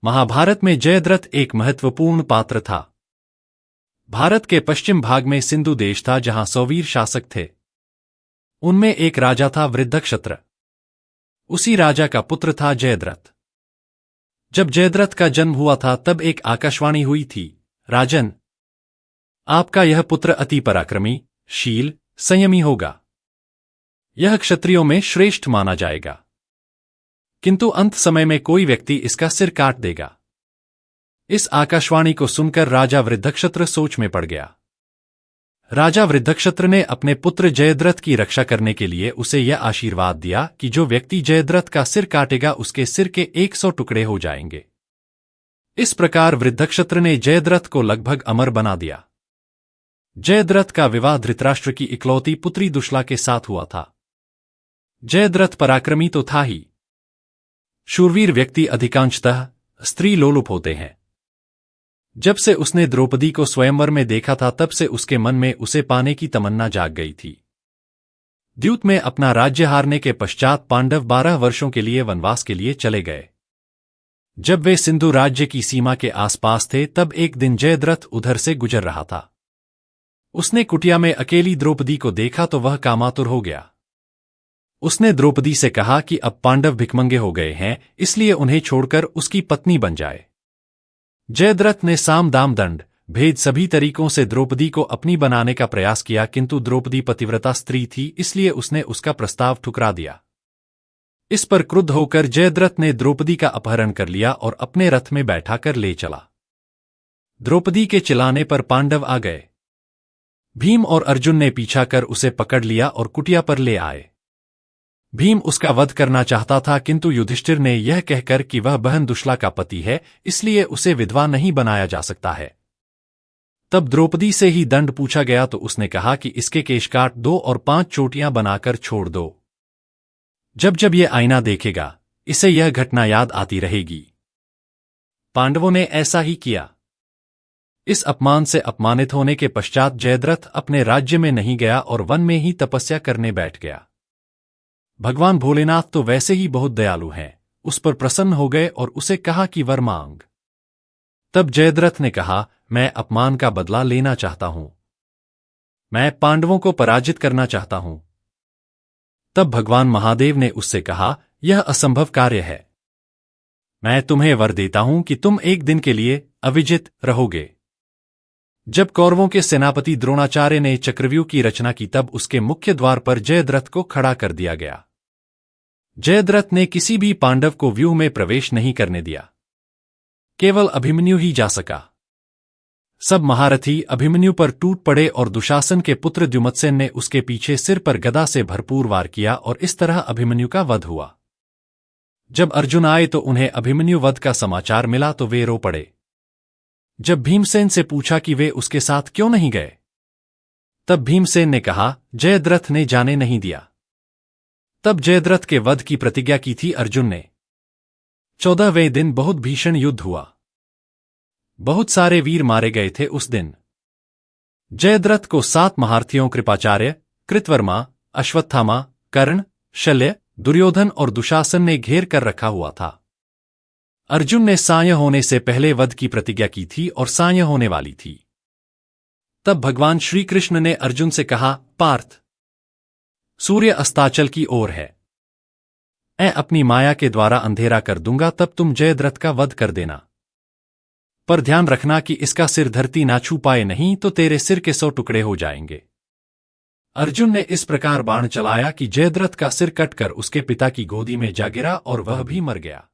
महाभारत में जयद्रथ एक महत्वपूर्ण पात्र था। भारत के पश्चिम भाग में सिंधु देश था जहां 100 वीर शासक थे। उनमें एक राजा था वृद्धक्षत्र। उसी राजा का पुत्र था जयद्रथ। जब जयद्रथ का जन्म हुआ था तब एक आकाशवाणी हुई थी, राजन, आपका यह पुत्र अति पराक्रमी, शील, संयमी होगा। यह क्षत्रियों में श्रेष्ठ माना जाएगा, किंतु अंत समय में कोई व्यक्ति इसका सिर काट देगा। इस आकाशवाणी को सुनकर राजा वृद्धक्षत्र सोच में पड़ गया। राजा वृद्धक्षत्र ने अपने पुत्र जयद्रथ की रक्षा करने के लिए उसे यह आशीर्वाद दिया कि जो व्यक्ति जयद्रथ का सिर काटेगा उसके सिर के 100 टुकड़े हो जाएंगे। इस प्रकार वृद्धक्षत्र ने जयद्रथ को लगभग अमर बना दिया। जयद्रथ का विवाह धृतराष्ट्र की इकलौती पुत्री दुश्ला के साथ हुआ था। जयद्रथ पराक्रमी तो था ही, शूरवीर व्यक्ति अधिकांशतः स्त्री लोलुप होते हैं। जब से उसने द्रौपदी को स्वयंवर में देखा था तब से उसके मन में उसे पाने की तमन्ना जाग गई थी। द्यूत में अपना राज्य हारने के पश्चात पांडव 12 वर्षों के लिए वनवास के लिए चले गए। जब वे सिंधु राज्य की सीमा के आसपास थे तब एक दिन जयद्रथ उधर से गुजर रहा था। उसने कुटिया में अकेली द्रौपदी को देखा तो वह कामातुर हो गया। उसने द्रौपदी से कहा कि अब पांडव भिखमंगे हो गए हैं, इसलिए उन्हें छोड़कर उसकी पत्नी बन जाए। जयद्रथ ने साम दाम दंड भेद सभी तरीकों से द्रौपदी को अपनी बनाने का प्रयास किया, किंतु द्रौपदी पतिव्रता स्त्री थी, इसलिए उसने उसका प्रस्ताव ठुकरा दिया। इस पर क्रुद्ध होकर जयद्रथ ने द्रौपदी का अपहरण कर लिया और अपने रथ में बैठाकर ले चला। द्रौपदी के चिल्लाने पर पांडव आ गए। भीम और अर्जुन ने पीछा कर उसे पकड़ लिया और कुटिया पर ले आए। भीम उसका वध करना चाहता था, किंतु युधिष्ठिर ने यह कहकर कि वह बहन दुश्ला का पति है, इसलिए उसे विधवा नहीं बनाया जा सकता है। तब द्रौपदी से ही दंड पूछा गया तो उसने कहा कि इसके केश काट दो और 5 चोटियां बनाकर छोड़ दो। जब जब ये आईना देखेगा इसे यह घटना याद आती रहेगी। पांडवों ने ऐसा ही किया। इस अपमान से अपमानित होने के पश्चात जयद्रथ अपने राज्य में नहीं गया और वन में ही तपस्या करने बैठ गया। भगवान भोलेनाथ तो वैसे ही बहुत दयालु हैं, उस पर प्रसन्न हो गए और उसे कहा कि वर मांग। तब जयद्रथ ने कहा, मैं अपमान का बदला लेना चाहता हूं। मैं पांडवों को पराजित करना चाहता हूं। तब भगवान महादेव ने उससे कहा, यह असंभव कार्य है। मैं तुम्हें वर देता हूं कि तुम एक दिन के लिए अविजित रहोगे। जब कौरवों के सेनापति द्रोणाचार्य ने चक्रव्यूह की रचना की तब उसके मुख्य द्वार पर जयद्रथ को खड़ा कर दिया गया। जयद्रथ ने किसी भी पांडव को व्यूह में प्रवेश नहीं करने दिया। केवल अभिमन्यु ही जा सका। सब महारथी अभिमन्यु पर टूट पड़े और दुशासन के पुत्र द्युमत्सेन ने उसके पीछे सिर पर गदा से भरपूर वार किया और इस तरह अभिमन्यु का वध हुआ। जब अर्जुन आए तो उन्हें अभिमन्यु वध का समाचार मिला तो वे रो पड़े। जब भीमसेन से पूछा कि वे उसके साथ क्यों नहीं गए, तब भीमसेन ने कहा, जयद्रथ ने जाने नहीं दिया। तब जयद्रथ के वध की प्रतिज्ञा की थी अर्जुन ने। 14वें दिन बहुत भीषण युद्ध हुआ। बहुत सारे वीर मारे गए थे उस दिन। जयद्रथ को 7 महारथियों कृपाचार्य, कृतवर्मा, अश्वत्थामा, कर्ण, शल्य, दुर्योधन और दुशासन ने घेर कर रखा हुआ था। अर्जुन ने साय होने से पहले वध की प्रतिज्ञा की थी और साय होने वाली थी। तब भगवान श्री कृष्ण ने अर्जुन से कहा, पार्थ, सूर्य अस्ताचल की ओर है। मैं अपनी माया के द्वारा अंधेरा कर दूंगा, तब तुम जयद्रथ का वध कर देना। पर ध्यान रखना कि इसका सिर धरती ना छू पाए, नहीं तो तेरे सिर के 100 टुकड़े हो जाएंगे। अर्जुन ने इस प्रकार बाण चलाया कि जयद्रथ का सिर कटकर उसके पिता की गोदी में जा गिरा और वह भी मर गया।